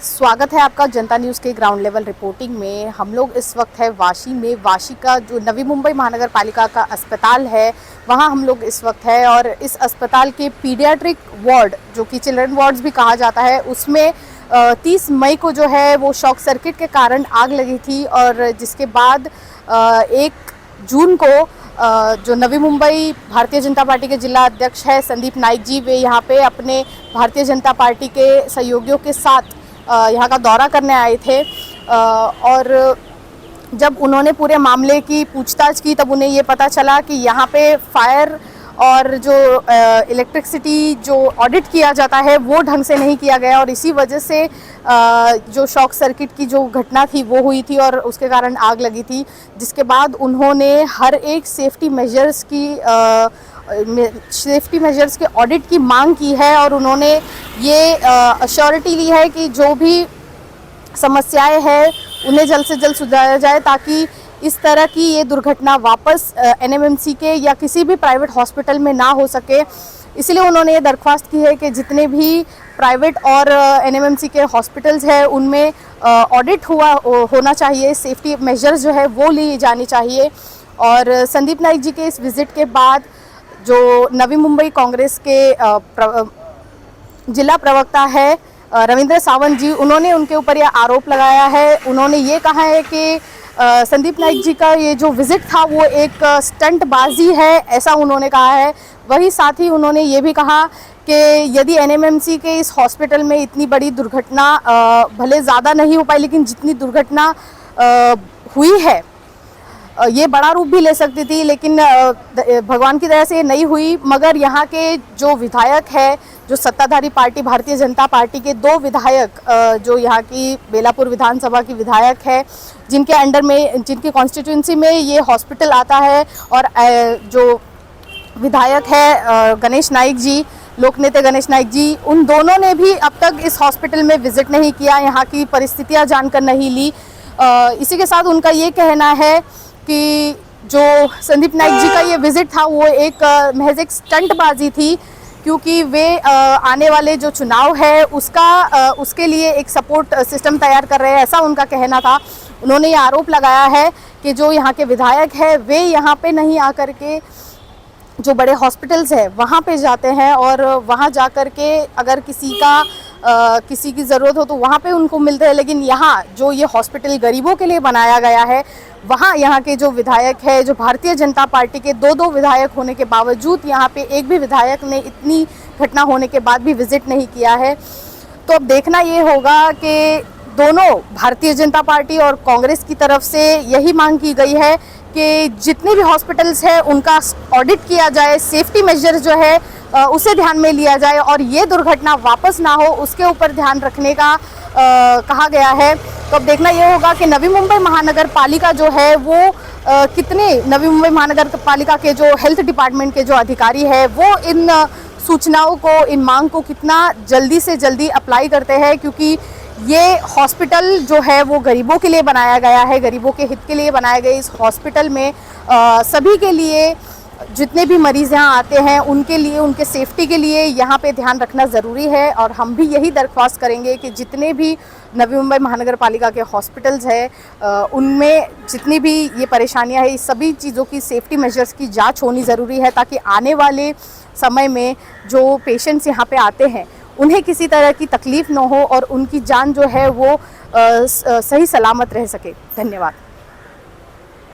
स्वागत है आपका जनता न्यूज़ के ग्राउंड लेवल रिपोर्टिंग में। हम लोग इस वक्त है वाशी में। वाशी का जो नवी मुंबई महानगर पालिका का अस्पताल है वहाँ हम लोग इस वक्त है और इस अस्पताल के पीडियाट्रिक वार्ड जो कि चिल्ड्रन वार्ड्स भी कहा जाता है उसमें 30 मई को जो है वो शॉक सर्किट के कारण आग लगी थी और जिसके बाद 1 जून को जो नवी मुंबई भारतीय जनता पार्टी के जिला अध्यक्ष है संदीप नाइक जी, वे यहाँ पे अपने भारतीय जनता पार्टी के सहयोगियों के साथ यहाँ का दौरा करने आए थे और जब उन्होंने पूरे मामले की पूछताछ की तब उन्हें ये पता चला कि यहाँ पे फायर और जो इलेक्ट्रिसिटी जो ऑडिट किया जाता है वो ढंग से नहीं किया गया और इसी वजह से जो शॉक सर्किट की जो घटना थी वो हुई थी और उसके कारण आग लगी थी। जिसके बाद उन्होंने हर एक सेफ्टी मेजर्स के ऑडिट की मांग की है और उन्होंने ये अश्योरिटी ली है कि जो भी समस्याएं हैं उन्हें जल्द से जल्द सुधारा जाए ताकि इस तरह की ये दुर्घटना वापस एनएमएमसी के या किसी भी प्राइवेट हॉस्पिटल में ना हो सके। इसलिए उन्होंने ये दरख्वास्त की है कि जितने भी प्राइवेट और एनएमएमसी के हॉस्पिटल्स हैं उनमें ऑडिट होना चाहिए, सेफ्टी मेजर्स जो है वो ली जानी चाहिए। और संदीप नाइक जी के इस विज़िट के बाद जो नवी मुंबई कांग्रेस के जिला प्रवक्ता है रविंद्र सावंत जी, उन्होंने उनके ऊपर यह आरोप लगाया है। उन्होंने ये कहा है कि संदीप नाइक जी का ये जो विज़िट था वो एक स्टंटबाजी है, ऐसा उन्होंने कहा है। वही साथ ही उन्होंने ये भी कहा कि यदि एनएमएमसी के इस हॉस्पिटल में इतनी बड़ी दुर्घटना भले ज़्यादा नहीं हो पाई लेकिन जितनी दुर्घटना हुई है ये बड़ा रूप भी ले सकती थी, लेकिन भगवान की दया से ये नहीं हुई। मगर यहाँ के जो विधायक है, जो सत्ताधारी पार्टी भारतीय जनता पार्टी के 2 विधायक जो यहाँ की बेलापुर विधानसभा की विधायक है, जिनके अंडर में जिनकी कॉन्स्टिट्यूंसी में ये हॉस्पिटल आता है, और जो विधायक है गणेश नाइक जी, लोकनेता गणेश नाइक जी, उन दोनों ने भी अब तक इस हॉस्पिटल में विज़िट नहीं किया, यहाँ की परिस्थितियाँ जानकर नहीं ली। इसी के साथ उनका ये कहना है कि जो संदीप नाइक जी का ये विज़िट था वो एक महज एक स्टंटबाजी थी, क्योंकि वे आने वाले जो चुनाव है उसके लिए एक सपोर्ट सिस्टम तैयार कर रहे हैं, ऐसा उनका कहना था। उन्होंने ये आरोप लगाया है कि जो यहाँ के विधायक है वे यहाँ पे नहीं आकर के जो बड़े हॉस्पिटल्स हैं वहाँ पे जाते हैं और वहाँ जा कर के अगर किसी की ज़रूरत हो तो वहाँ पे उनको मिलते हैं, लेकिन यहाँ जो ये हॉस्पिटल गरीबों के लिए बनाया गया है वहाँ यहाँ के जो विधायक है, जो भारतीय जनता पार्टी के 2 विधायक होने के बावजूद यहाँ पे एक भी विधायक ने इतनी घटना होने के बाद भी विज़िट नहीं किया है। तो अब देखना ये होगा कि दोनों भारतीय जनता पार्टी और कांग्रेस की तरफ से यही मांग की गई है कि जितने भी हॉस्पिटल्स हैं उनका ऑडिट किया जाए, सेफ्टी मेजर्स जो है उसे ध्यान में लिया जाए और ये दुर्घटना वापस ना हो उसके ऊपर ध्यान रखने का कहा गया है। तो अब देखना ये होगा कि नवी मुंबई महानगर पालिका जो है वो कितने नवी मुंबई महानगर पालिका के जो हेल्थ डिपार्टमेंट के जो अधिकारी है वो इन सूचनाओं को, इन मांग को कितना जल्दी से जल्दी अप्लाई करते हैं, क्योंकि ये हॉस्पिटल जो है वो गरीबों के लिए बनाया गया है, गरीबों के हित के लिए बनाए गए इस हॉस्पिटल में सभी के लिए, जितने भी मरीज़ यहाँ आते हैं उनके लिए, उनके सेफ्टी के लिए यहाँ पे ध्यान रखना ज़रूरी है। और हम भी यही दरख्वास्त करेंगे कि जितने भी नवी मुंबई महानगर पालिका के हॉस्पिटल्स हैं उनमें जितनी भी ये परेशानियाँ हैं, इस सभी चीज़ों की सेफ्टी मेजर्स की जांच होनी ज़रूरी है ताकि आने वाले समय में जो पेशेंट्स यहाँ पे आते हैं उन्हें किसी तरह की तकलीफ़ न हो और उनकी जान जो है वो सही सलामत रह सके। धन्यवाद।